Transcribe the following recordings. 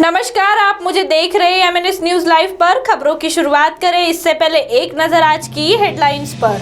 नमस्कार, आप मुझे देख रहे हैं MNS न्यूज लाइव पर। खबरों की शुरुआत करें इससे पहले एक नजर आज की हेडलाइंस पर।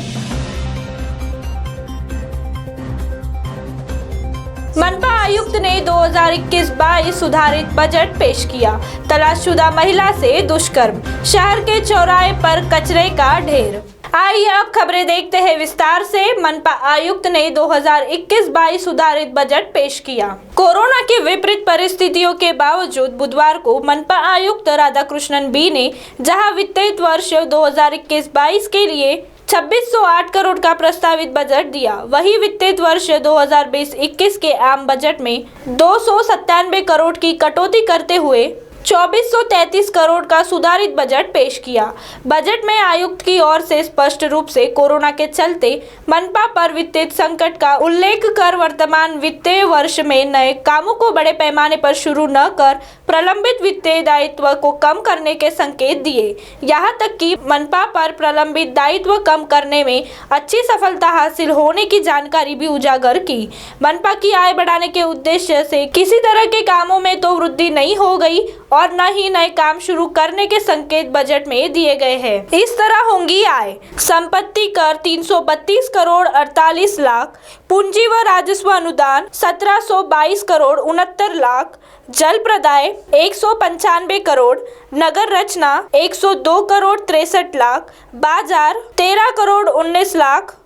मनपा आयुक्त ने 2021-22 सुधारित बजट पेश किया। तलाशशुदा महिला से दुष्कर्म, शहर के चौराहे पर कचरे का ढेर। आइए अब खबरें देखते हैं विस्तार से। मनपा आयुक्त ने 2021-22 सुधारित बजट पेश किया। कोरोना की विपरीत परिस्थितियों के बावजूद बुधवार को मनपा आयुक्त राधाकृष्णन बी ने जहां वित्तीय वर्ष 2021-22 के लिए 2608 करोड़ का प्रस्तावित बजट दिया, वही वित्तीय वर्ष 2020-21 के आम बजट में 297 करोड़ की कटौती करते हुए 2433 करोड़ का सुधारित बजट पेश किया। बजट में आयुक्त की ओर से स्पष्ट रूप से कोरोना के चलते मनपा पर वित्तीय संकट का उल्लेख कर वर्तमान वित्तीय वर्ष में नए कामों को बड़े पैमाने पर शुरू न कर प्रलंबित वित्तीय दायित्व को कम करने के संकेत दिए। यहां तक कि मनपा पर प्रलंबित दायित्व कम करने में अच्छी सफलता हासिल होने की जानकारी भी उजागर की। मनपा की आय बढ़ाने के उद्देश्य से किसी तरह के कामों में तो वृद्धि नहीं हो गई और न ही नए काम शुरू करने के संकेत बजट में दिए गए हैं। इस तरह होंगी आय, संपत्ति कर 332 करोड़ 48 लाख, पूंजी व राजस्व अनुदान 1722 करोड़ 69 लाख, जल प्रदाय 195 करोड़, नगर रचना 102 करोड़ 63 लाख, बाजार 13 करोड़ 19 लाख,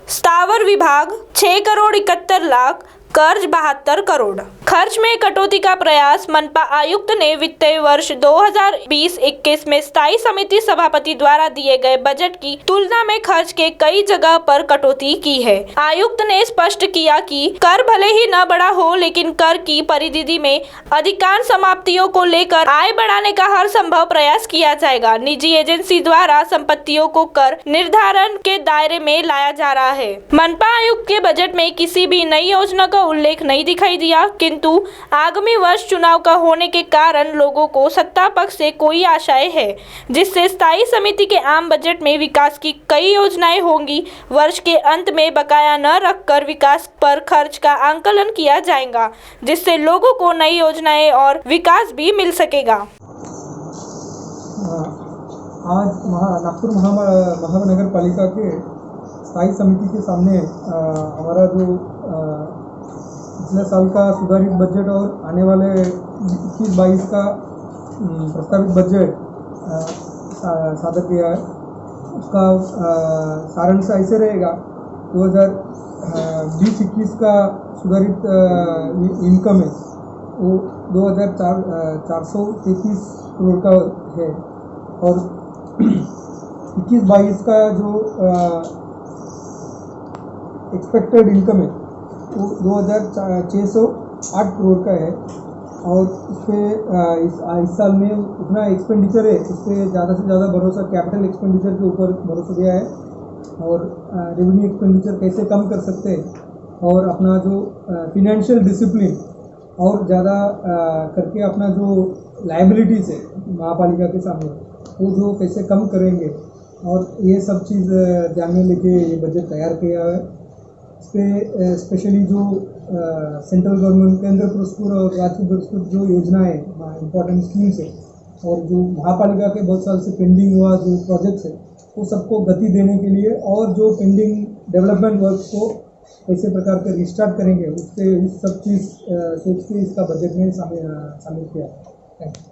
स्थावर विभाग 6 करोड़ 71 लाख, कर्ज 72 करोड़। खर्च में कटौती का प्रयास मनपा आयुक्त ने वित्तीय वर्ष 2020-21 में स्थायी समिति सभापति द्वारा दिए गए बजट की तुलना में खर्च के कई जगह पर कटौती की है। आयुक्त ने स्पष्ट किया कि कर भले ही न बढ़ा हो, लेकिन कर की परिधि में अधिकांश समाप्तियों को लेकर आय बढ़ाने का हर संभव प्रयास किया जाएगा। निजी एजेंसी द्वारा संपत्तियों को कर निर्धारण के दायरे में लाया जा रहा है। मनपा आयुक्त के बजट में किसी भी नई योजना का उल्लेख नहीं दिखाई दिया, किंतु आगामी वर्ष चुनाव का होने के कारण लोगों को सत्ता पक्ष से कोई आशाएं है, जिससे स्थायी समिति के आम बजट में विकास की कई योजनाएं होंगी। वर्ष के अंत में बकाया न रखकर विकास पर खर्च का आंकलन किया जाएगा, जिससे लोगों को नई योजनाएं और विकास भी मिल सकेगा। आज नागपुर महानगर पालिका के स्थायी समिति के सामने हमारा जो पिछले साल का सुधारित बजट और आने वाले 21-22 का प्रस्तावित बजट सादर किया है। उसका सारांश ऐसे रहेगा। 2020-21 का सुधारित इनकम है वो 2433 करोड़ का है और 21-22 का जो एक्सपेक्टेड इनकम है वो 2608 करोड़ का है और इस पर इस साल में उतना एक्सपेंडिचर है, इस पर ज़्यादा से ज़्यादा भरोसा कैपिटल एक्सपेंडिचर के ऊपर भरोसा दिया है और रेवेन्यू एक्सपेंडिचर कैसे कम कर सकते हैं और अपना जो फिनेंशियल डिसिप्लिन और ज़्यादा करके अपना जो लायबिलिटीज़ है महापालिका के सामने वो जो कैसे कम करेंगे और ये सब चीज़ ध्यान में लेके ये बजट तैयार किया है। इस पर स्पेशली जो सेंट्रल गवर्नमेंट केंद्र पुरस्कृत और राज्य पुरस्कृत जो योजनाएं इम्पोर्टेंट स्कीम्स है और जो महापालिका के बहुत साल से पेंडिंग हुआ जो प्रोजेक्ट्स है वो सबको गति देने के लिए और जो पेंडिंग डेवलपमेंट वर्क को कैसे प्रकार के रिस्टार्ट करेंगे उससे इस सब चीज़ सोच के इसका बजट में शामिल किया। Thank you.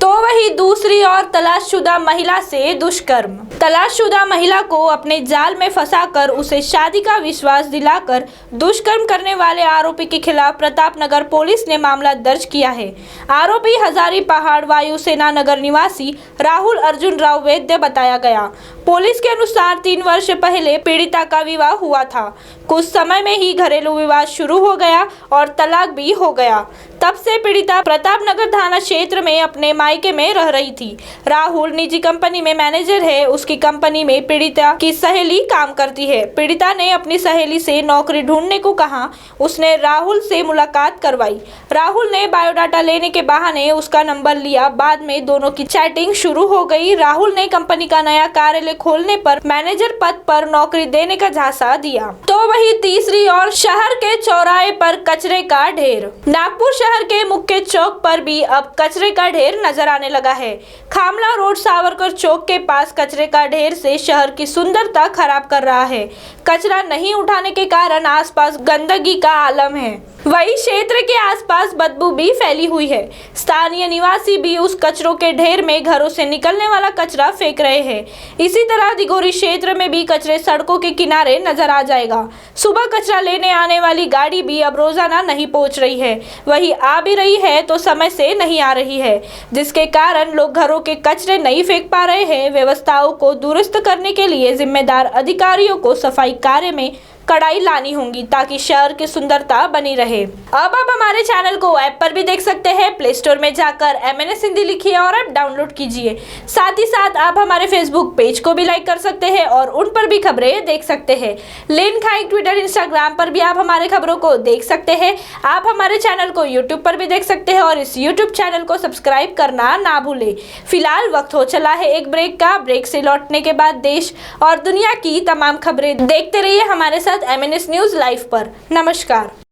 तो वही दूसरी ओर तलाशशुदा महिला से दुष्कर्म। तलाशशुदा महिला को अपने जाल में फंसाकर उसे शादी का विश्वास दिलाकर दुष्कर्म करने वाले आरोपी के खिलाफ प्रतापनगर पुलिस ने मामला दर्ज किया है। आरोपी हजारी पहाड़ वायुसेना नगर निवासी राहुल अर्जुन राव वैद्य बताया गया। पुलिस के अनुसार 3 वर्ष पहले पीड़िता का विवाह हुआ था। कुछ समय में ही घरेलू विवाद शुरू हो गया और तलाक भी हो गया। तब से पीड़िता प्रतापनगर थाना क्षेत्र में अपने मायके में रह रही थी। राहुल निजी कंपनी में मैनेजर है। उसकी कंपनी में पीड़िता की सहेली काम करती है। पीड़िता ने अपनी सहेली से नौकरी ढूंढने को कहा। उसने राहुल से मुलाकात करवाई। राहुल ने बायोडाटा लेने के बहाने उसका नंबर लिया। बाद में दोनों की चैटिंग शुरू हो गई। राहुल ने कंपनी का नया कार्यालय खोलने पर मैनेजर पद पर नौकरी देने का झांसा दिया। तो वही तीसरी ओर शहर के चौराहे पर कचरे का ढेर। नागपुर शहर शहर के मुख्य चौक पर भी अब कचरे का ढेर नजर आने लगा है। खामला रोड सावरकर चौक के पास कचरे का ढेर से शहर की सुंदरता खराब कर रहा है। कचरा नहीं उठाने के कारण आसपास गंदगी का आलम है। वही क्षेत्र के आसपास बदबू भी फैली हुई है। स्थानीय निवासी भी उस कचरों के ढेर में घरों से निकलने वाला कचरा फेंक रहे हैं। इसी तरह दिगोरी क्षेत्र में भी कचरे सड़कों के किनारे नजर आ जाएगा। सुबह कचरा लेने आने वाली गाड़ी भी अब रोजाना नहीं पहुंच रही है, वही आ भी रही है तो समय से नहीं आ रही है, जिसके कारण लोग घरों के कचरे नहीं फेंक पा रहे हैं। व्यवस्थाओं को दुरुस्त करने के लिए जिम्मेदार अधिकारियों को सफाई कार्य में कड़ाई लानी होगी ताकि शहर की सुंदरता बनी रहे। अब आप हमारे चैनल को ऐप पर भी देख सकते हैं। प्ले स्टोर में जाकर MNS हिंदी लिखिए और ऐप डाउनलोड कीजिए। साथ ही साथ आप हमारे फेसबुक पेज को भी लाइक कर सकते हैं और उन पर भी खबरें देख सकते हैं। लिंक है ट्विटर, इंस्टाग्राम पर भी आप हमारे खबरों को देख सकते हैं। आप हमारे चैनल को यूट्यूब पर भी देख सकते हैं और इस यूट्यूब चैनल को सब्सक्राइब करना ना भूले। फिलहाल वक्त हो चला है एक ब्रेक का। ब्रेक से लौटने के बाद देश और दुनिया की तमाम खबरें देखते रहिए हमारे साथ MNS न्यूज लाइव पर। नमस्कार।